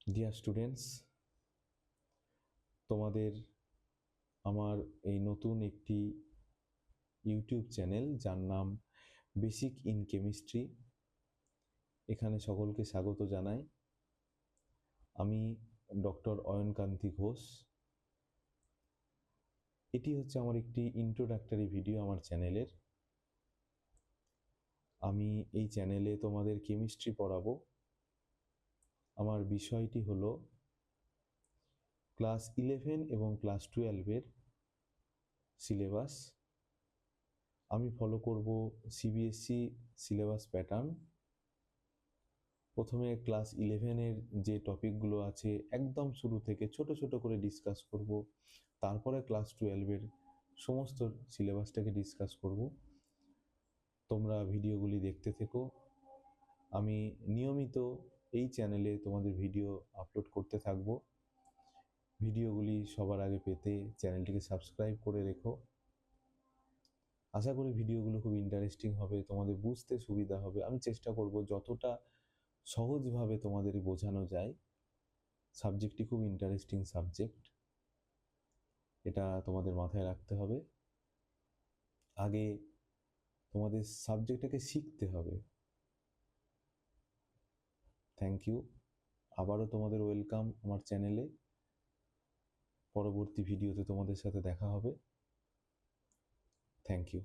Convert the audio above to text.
Dear students, তোমাদের আমার এই নতুন একটি ইউটিউব চ্যানেল যার নাম বেসিক ইন কেমিস্ট্রি, এখানে সকলকে স্বাগত জানাই। আমি ডক্টর অয়নকান্তি ঘোষ। এটি হচ্ছে আমার একটি ইন্ট্রোডাক্টরি ভিডিও আমার চ্যানেলের। আমি এই চ্যানেলে তোমাদের কেমিস্ট্রি পড়াবো। আমার বিষয়টি হলো ক্লাস 11 এবং ক্লাস 12-এর সিলেবাস। আমি ফলো করব সিবিএসসি সিলেবাস প্যাটার্ন। প্রথমে ক্লাস 11-এর যে টপিকগুলো আছে একদম শুরু থেকে ছোট ছোট করে ডিসকাস করব, তারপরে ক্লাস 12-এর সমস্ত সিলেবাসটাকে ডিসকাস করব। তোমরা ভিডিওগুলি দেখতে থেকো। আমি নিয়মিত এই চ্যানেলে তোমাদের ভিডিও আপলোড করতে থাকব। ভিডিওগুলি সবার আগে পেতে চ্যানেলটিকে সাবস্ক্রাইব করে রেখো। আশা করি ভিডিওগুলো খুব ইন্টারেস্টিং হবে, তোমাদের বুঝতে সুবিধা হবে। আমি চেষ্টা করব যতটা সহজভাবে তোমাদের বোঝানো যায়। সাবজেক্টটি খুব ইন্টারেস্টিং সাবজেক্ট, এটা তোমাদের মাথায় রাখতে হবে। আগে তোমাদের সাবজেক্টটাকে শিখতে হবে। Thank you. আবারও তোমাদের ওয়েলকাম আমার চ্যানেলে। পরবর্তী ভিডিওতে তোমাদের সাথে দেখা হবে। Thank you.